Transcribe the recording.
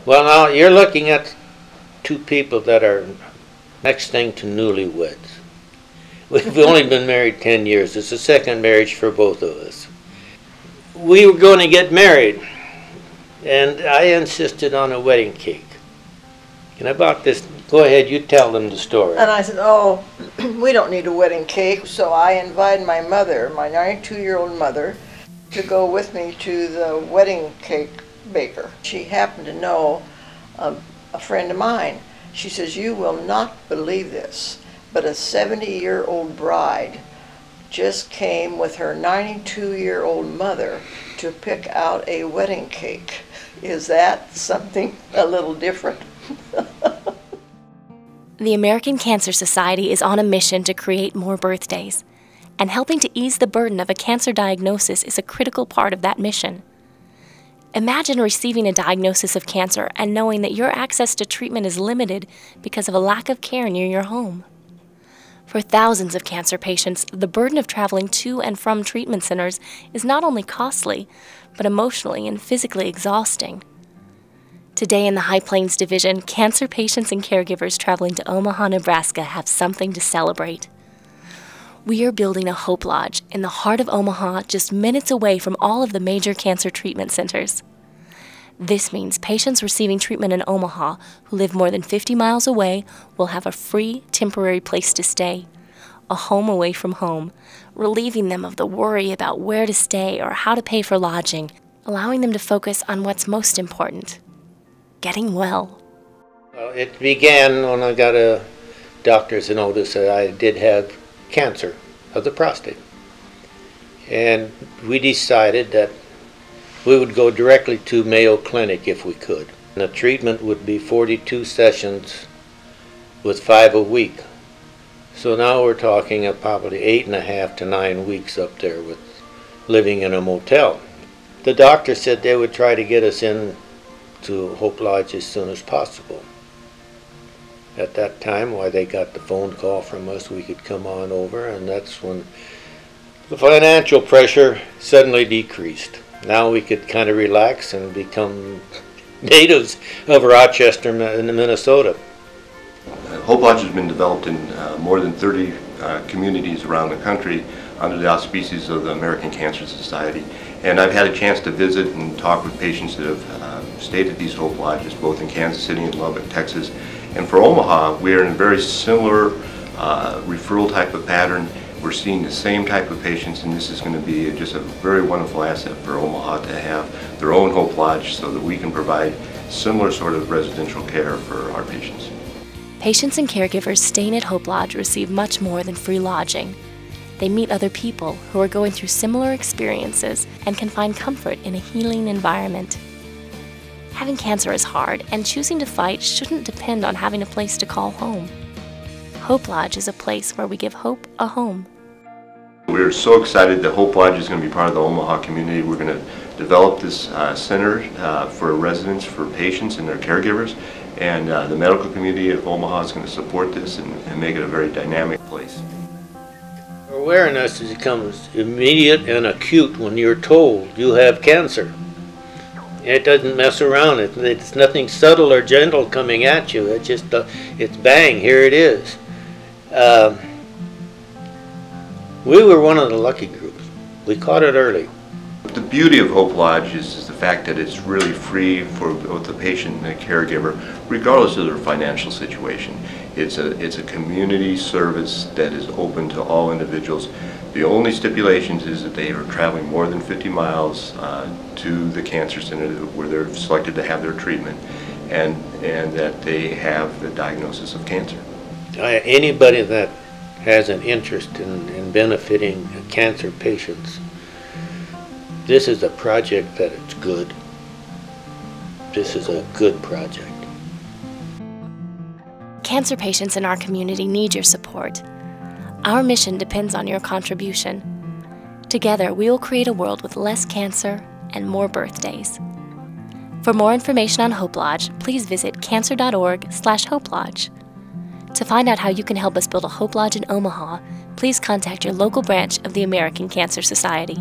Well, now you're looking at two people that are next thing to newlyweds. We've only been married 10 years. It's the second marriage for both of us. We were going to get married, and I insisted on a wedding cake. And I bought this. Go ahead, you tell them the story. And I said, oh, we don't need a wedding cake. So I invited my mother, my 92-year-old mother, to go with me to the wedding cake baker. She happened to know a friend of mine. She says, you will not believe this, but a 70-year-old bride just came with her 92-year-old mother to pick out a wedding cake. Is that something a little different? The American Cancer Society is on a mission to create more birthdays, and helping to ease the burden of a cancer diagnosis is a critical part of that mission. Imagine receiving a diagnosis of cancer and knowing that your access to treatment is limited because of a lack of care near your home. For thousands of cancer patients, the burden of traveling to and from treatment centers is not only costly, but emotionally and physically exhausting. Today in the High Plains Division, cancer patients and caregivers traveling to Omaha, Nebraska have something to celebrate. We are building a Hope Lodge in the heart of Omaha, just minutes away from all of the major cancer treatment centers. This means patients receiving treatment in Omaha who live more than 50 miles away will have a free, temporary place to stay, a home away from home, relieving them of the worry about where to stay or how to pay for lodging, allowing them to focus on what's most important, getting well. Well, it began when I got a doctor's notice that I did have cancer of the prostate. And we decided that we would go directly to Mayo Clinic if we could. And the treatment would be 42 sessions with 5 a week. So now we're talking of probably 8.5 to 9 weeks up there with living in a motel. The doctor said they would try to get us in to Hope Lodge as soon as possible. At that time, why they got the phone call from us, we could come on over, and that's when the financial pressure suddenly decreased. Now we could kind of relax and become natives of Rochester, Minnesota. Hope Lodge has been developed in more than 30 communities around the country under the auspices of the American Cancer Society. And I've had a chance to visit and talk with patients that have stayed at these Hope Lodges, both in Kansas City and Lubbock, Texas. And for Omaha, we are in a very similar referral type of pattern. We're seeing the same type of patients, and this is going to be just a very wonderful asset for Omaha to have their own Hope Lodge so that we can provide similar sort of residential care for our patients. Patients and caregivers staying at Hope Lodge receive much more than free lodging. They meet other people who are going through similar experiences and can find comfort in a healing environment. Having cancer is hard, and choosing to fight shouldn't depend on having a place to call home. Hope Lodge is a place where we give hope a home. We're so excited that Hope Lodge is going to be part of the Omaha community. We're going to develop this center for residents, for patients and their caregivers, and the medical community of Omaha is going to support this and make it a very dynamic place. Awareness becomes immediate and acute when you're told you have cancer. It doesn't mess around. It's nothing subtle or gentle coming at you. It's just, it's bang, here it is. We were one of the lucky groups. We caught it early. The beauty of Hope Lodge is the fact that it's really free for both the patient and the caregiver, regardless of their financial situation. It's a community service that is open to all individuals. The only stipulations is that they are traveling more than 50 miles to the cancer center where they're selected to have their treatment, and that they have the diagnosis of cancer. Anybody that has an interest in benefiting cancer patients, this is a project that it's good. This is a good project. Cancer patients in our community need your support. Our mission depends on your contribution. Together, we will create a world with less cancer and more birthdays. For more information on Hope Lodge, please visit cancer.org/Hope Lodge. To find out how you can help us build a Hope Lodge in Omaha, please contact your local branch of the American Cancer Society.